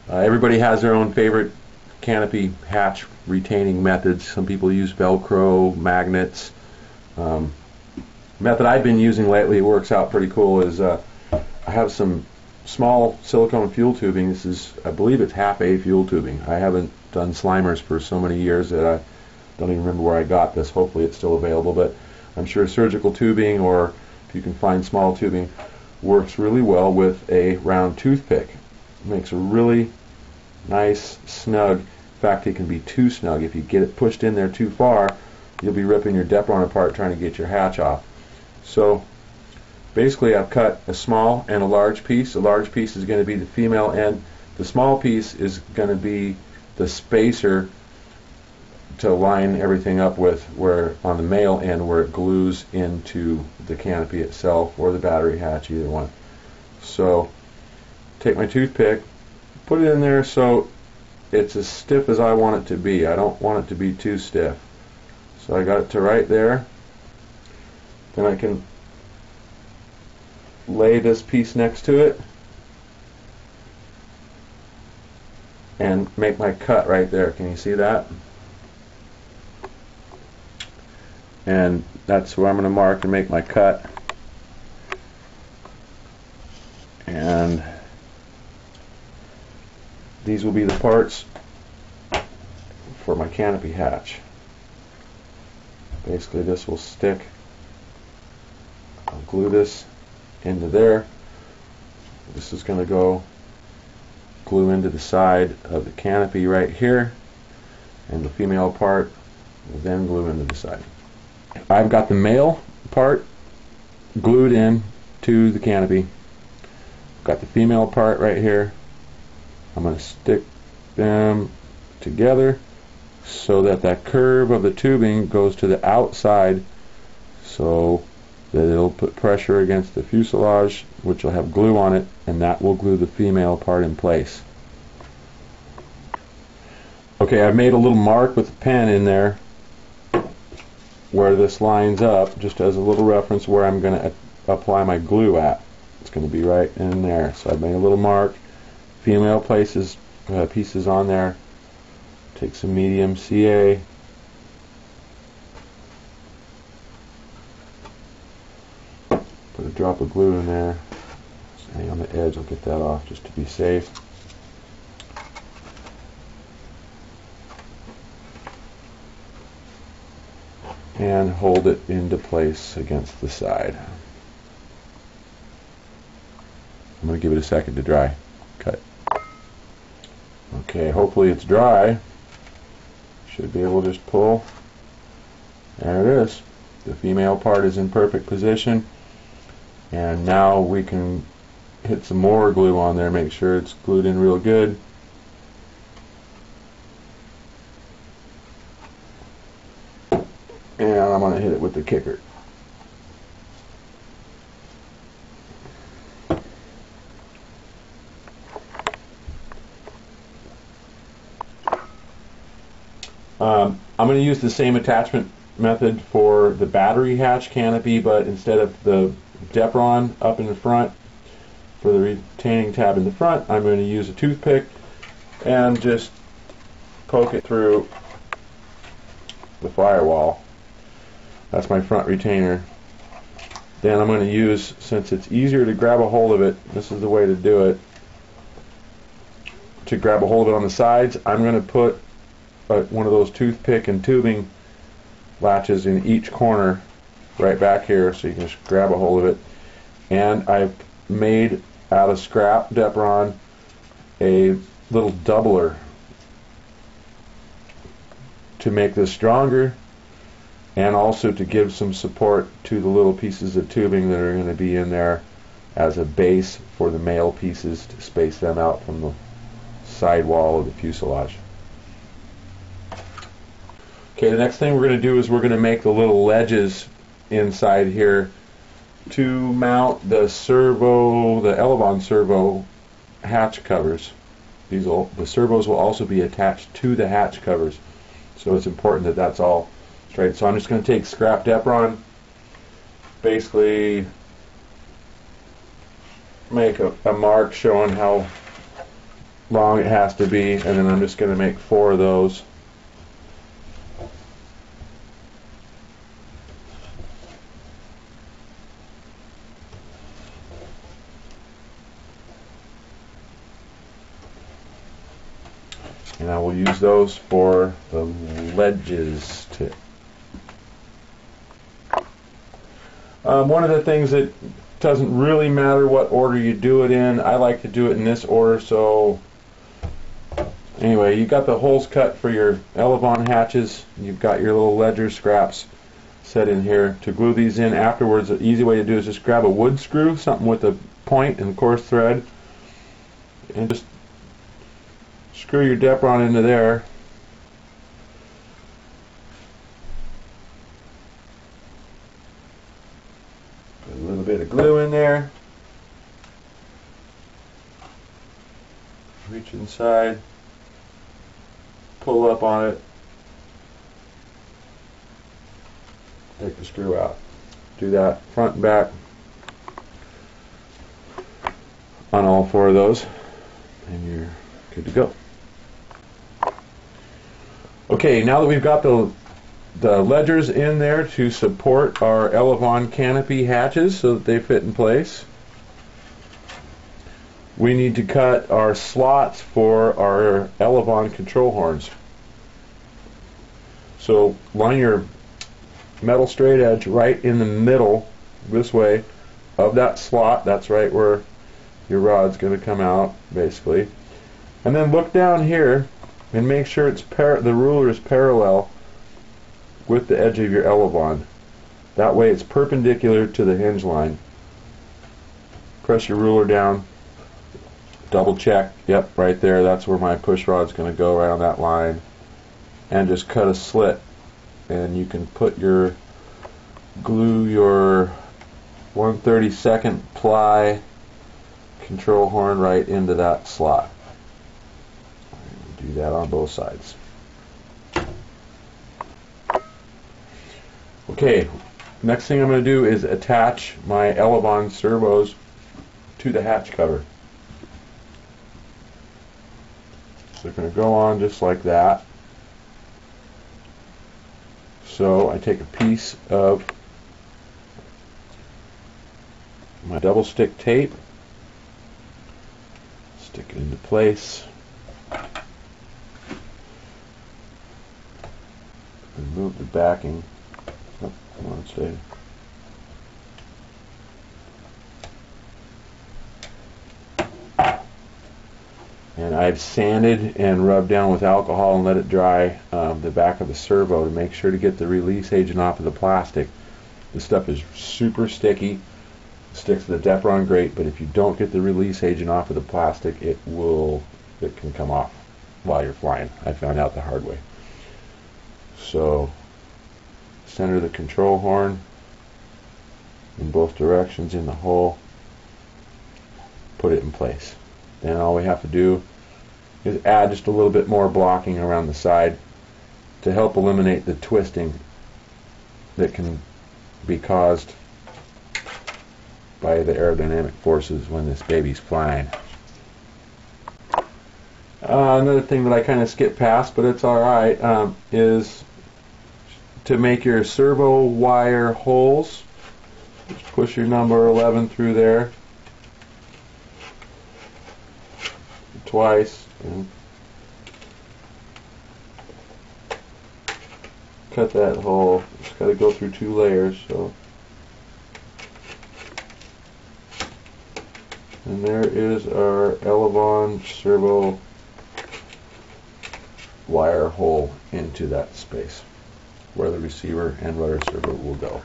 Everybody has their own favorite canopy hatch retaining methods. Some people use Velcro, magnets. Method I've been using lately, it works out pretty cool, is I have some small silicone fuel tubing. This is, I believe it's half A fuel tubing. I haven't done Slimers for so many years that I don't even remember where I got this. Hopefully it's still available, but I'm sure surgical tubing, or if you can find small tubing, works really well with a round toothpick. It makes a really nice snug. In fact, it can be too snug. If you get it pushed in there too far, you'll be ripping your Depron apart trying to get your hatch off. So basically I've cut a small and a large piece. The large piece is going to be the female end. The small piece is going to be the spacer to line everything up with, where on the male end where it glues into the canopy itself or the battery hatch, either one. So take my toothpick, put it in there so it's as stiff as I want it to be. I don't want it to be too stiff. So I got it to right there. Then I can lay this piece next to it and make my cut right there. Can you see that? And that's where I'm going to mark and make my cut. And these will be the parts for my canopy hatch. Basically this will stick. I'll glue this into there. This is going to go glue into the side of the canopy right here, and the female part will then glue into the side. I've got the male part glued in to the canopy. Got the female part right here. I'm going to stick them together so that that curve of the tubing goes to the outside, so that it'll put pressure against the fuselage, which will have glue on it, and that will glue the female part in place. Okay, I've made a little mark with a pen in there where this lines up, just as a little reference where I'm going to apply my glue at. It's going to be right in there. So I've made a little mark. Female pieces on there. Take some medium CA. Put a drop of glue in there. Hang on the edge, I'll get that off just to be safe. And hold it into place against the side. I'm going to give it a second to dry. Cut. Okay, hopefully it's dry. Should be able to just pull. There it is. The female part is in perfect position. And now we can hit some more glue on there, make sure it's glued in real good. And I'm going to hit it with the kicker. I'm going to use the same attachment method for the battery hatch canopy, but instead of the Depron up in the front for the retaining tab in the front, I'm going to use a toothpick and just poke it through the firewall. That's my front retainer. Then I'm going to use, since it's easier to grab a hold of it, this is the way to do it. To grab a hold of it on the sides, I'm going to put one of those toothpick and tubing latches in each corner right back here, so you can just grab a hold of it. And I've made out of scrap Depron a little doubler to make this stronger, and also to give some support to the little pieces of tubing that are going to be in there as a base for the male pieces to space them out from the sidewall of the fuselage. Okay, the next thing we're going to do is we're going to make the little ledges inside here to mount the servo, the Elevon servo hatch covers. The servos will also be attached to the hatch covers, so it's important that that's all straight. So I'm just going to take scrap Depron, basically make a mark showing how long it has to be, and then I'm just going to make 4 of those. And I will use those for the ledges. One of the things that doesn't really matter what order you do it in, I like to do it in this order. So anyway, you got the holes cut for your Elevon hatches. You've got your little ledger scraps set in here. To glue these in afterwards, the easy way to do is just grab a wood screw, something with a point and coarse thread, and just screw your Depron into there. Put a little bit of glue in there. Reach inside. Pull up on it. Take the screw out. Do that front and back on all 4 of those, and you're good to go. Okay, now that we've got the ledgers in there to support our Elevon canopy hatches so that they fit in place, we need to cut our slots for our Elevon control horns. So line your metal straight edge right in the middle, this way, of that slot. That's right where your rod's going to come out, basically. And then look down here and make sure it's the ruler is parallel with the edge of your Elevon. That way it's perpendicular to the hinge line. Press your ruler down, double check, yep, right there, that's where my push rod's going to go, right on that line, and just cut a slit, and you can glue your 1/32 ply control horn right into that slot. Do that on both sides. Okay, next thing I'm going to do is attach my Elevon servos to the hatch cover. So they're going to go on just like that. So I take a piece of my double stick tape, stick it into place, remove the backing. Oh, come on, stay. And I've sanded and rubbed down with alcohol and let it dry the back of the servo to make sure to get the release agent off of the plastic. This stuff is super sticky. It sticks to the Depron great, but if you don't get the release agent off of the plastic, it can come off while you're flying. I found out the hard way. So center the control horn in both directions in the hole, put it in place. Then all we have to do is add just a little bit more blocking around the side to help eliminate the twisting that can be caused by the aerodynamic forces when this baby's flying. Another thing that I kind of skipped past, but it's alright, is to make your servo wire holes. Just push your number 11 through there twice and cut that hole. Just got to go through 2 layers. So, and there is our Elevon servo wire hole into that space where the receiver and rudder servo will go.